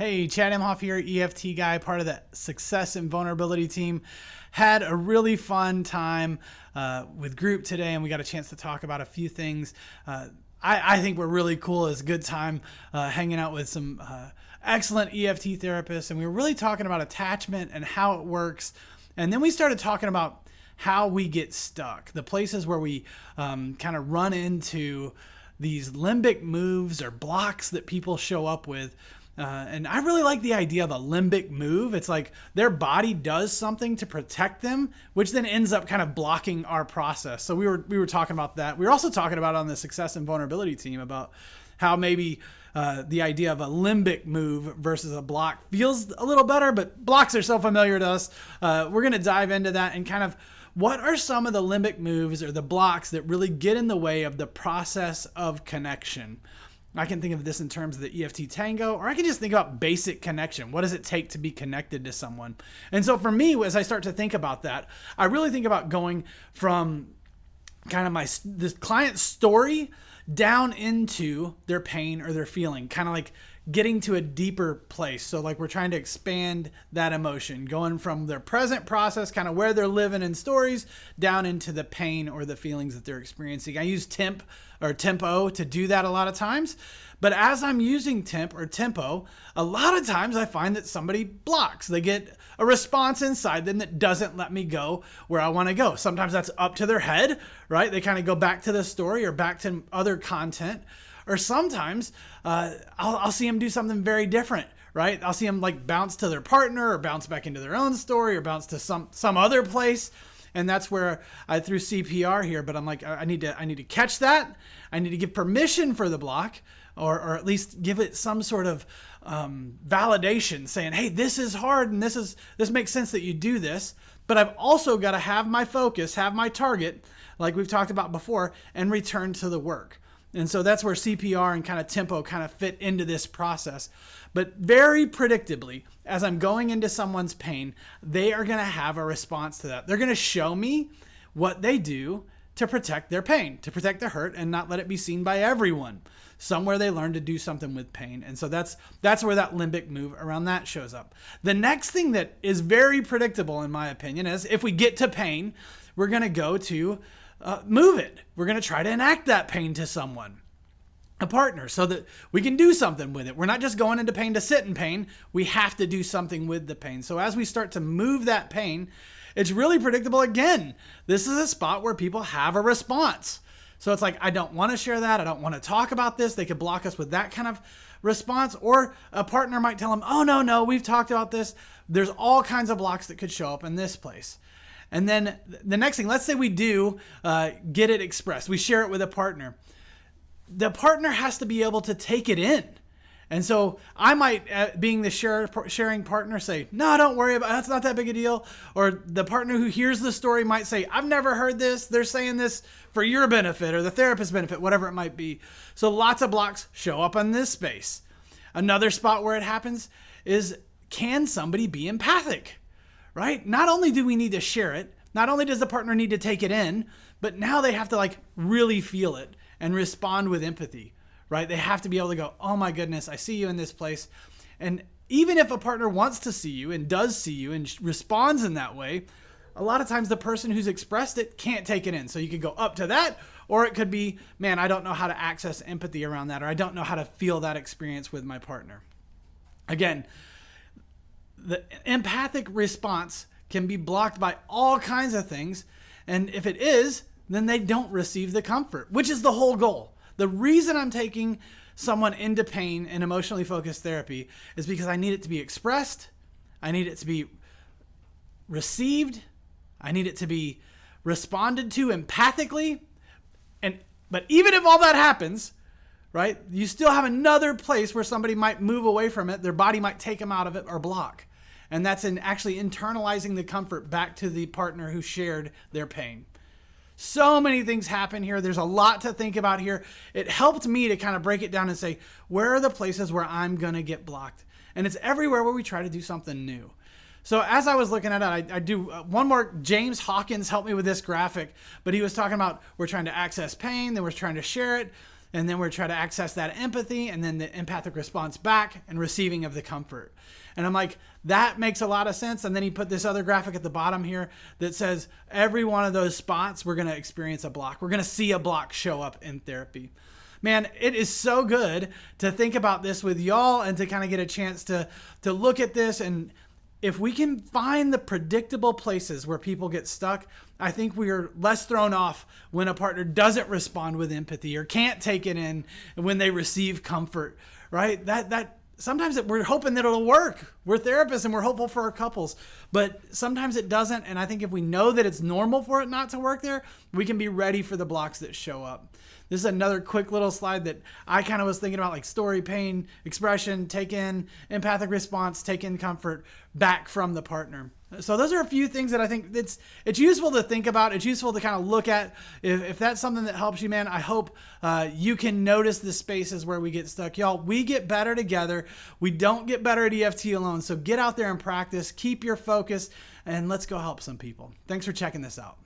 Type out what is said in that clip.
Hey, Chad Imhoff here, EFT guy, part of the Success and Vulnerability team. Had a really fun time with group today, and we got a chance to talk about a few things. I think we're really cool. It's a good time hanging out with some excellent EFT therapists, and we were really talking about attachment and how it works. And then we started talking about how we get stuck, the places where we kind of run into these limbic moves or blocks that people show up with. And I really like the idea of a limbic move. It's like their body does something to protect them, which then ends up kind of blocking our process. So we were talking about that. We were also talking about on the Success and Vulnerability team about how maybe the idea of a limbic move versus a block feels a little better, but blocks are so familiar to us. We're going to dive into that and kind of what are some of the limbic moves or the blocks that really get in the way of the process of connection. I can think of this in terms of the EFT tango, or I can just think about basic connection. What does it take to be connected to someone? And so for me, as I start to think about that, I really think about going from kind of this client's story down into their pain or their feeling, kind of like getting to a deeper place. So like we're trying to expand that emotion, going from their present process, kind of where they're living in stories, down into the pain or the feelings that they're experiencing. I use tempo to do that a lot of times. But as I'm using temp or tempo, a lot of times I find that somebody blocks. They get a response inside them that doesn't let me go where I want to go. Sometimes that's up to their head, right? They kind of go back to the story or back to other content. Or sometimes I'll see them do something very different, right? I'll see them like bounce to their partner or bounce back into their own story or bounce to some other place. And that's where I threw CPR here, but I'm like, I need to catch that. I need to give permission for the block or at least give it some sort of validation saying, hey, this is hard and this makes sense that you do this. But I've also got to have my focus, have my target, like we've talked about before, and return to the work. And so that's where CPR and kind of tempo kind of fit into this process. But very predictably, as I'm going into someone's pain, they are going to have a response to that. They're going to show me what they do to protect their pain, to protect their hurt and not let it be seen by everyone. Somewhere they learn to do something with pain. And so that's where that limbic move around that shows up. The next thing that is very predictable, in my opinion, is if we get to pain, we're going to go to move it. We're going to try to enact that pain to someone, a partner, so that we can do something with it. We're not just going into pain to sit in pain. We have to do something with the pain. So as we start to move that pain, it's really predictable. Again, this is a spot where people have a response. So it's like, I don't want to share that. I don't want to talk about this. They could block us with that kind of response, or a partner might tell them, oh, no, we've talked about this. There's all kinds of blocks that could show up in this place. And then the next thing, let's say we do get it expressed. We share it with a partner. The partner has to be able to take it in. And so I might, being the sharing partner, say, no, don't worry about it. That's not that big a deal. Or the partner who hears the story might say, I've never heard this. They're saying this for your benefit or the therapist's benefit, whatever it might be. So lots of blocks show up in this space. Another spot where it happens is, can somebody be empathic? Right? Not only do we need to share it, not only does the partner need to take it in, but now they have to like really feel it and respond with empathy, right? They have to be able to go, oh my goodness, I see you in this place. And even if a partner wants to see you and does see you and responds in that way, a lot of times the person who's expressed it can't take it in. So you could go up to that, or it could be, man, I don't know how to access empathy around that, or I don't know how to feel that experience with my partner. Again, the empathic response can be blocked by all kinds of things. And if it is, then they don't receive the comfort, which is the whole goal. The reason I'm taking someone into pain and emotionally focused therapy is because I need it to be expressed. I need it to be received. I need it to be responded to empathically. But even if all that happens, right, you still have another place where somebody might move away from it. Their body might take them out of it or block. And that's in actually internalizing the comfort back to the partner who shared their pain. So many things happen here. There's a lot to think about here. It helped me to kind of break it down and say, where are the places where I'm going to get blocked? And it's everywhere where we try to do something new. So as I was looking at it, I do one more. James Hawkins helped me with this graphic, but he was talking about we're trying to access pain, then we're trying to share it. And then we're trying to access that empathy and then the empathic response back and receiving of the comfort. And I'm like, that makes a lot of sense. And then he put this other graphic at the bottom here that says every one of those spots, we're going to experience a block. We're going to see a block show up in therapy. Man, it is so good to think about this with y'all and to kind of get a chance to look at this. And if we can find the predictable places where people get stuck, I think we are less thrown off when a partner doesn't respond with empathy or can't take it in when they receive comfort, right? That sometimes we're hoping that it'll work. We're therapists and we're hopeful for our couples, but sometimes it doesn't. And I think if we know that it's normal for it not to work there, we can be ready for the blocks that show up. This is another quick little slide that I kind of was thinking about, like story, pain, expression, take in, empathic response, take in comfort back from the partner. So those are a few things that I think it's useful to think about. It's useful to kind of look at. If that's something that helps you, man, I hope you can notice the spaces where we get stuck. Y'all, we get better together. We don't get better at EFT alone. So get out there and practice. Keep your focus, and let's go help some people. Thanks for checking this out.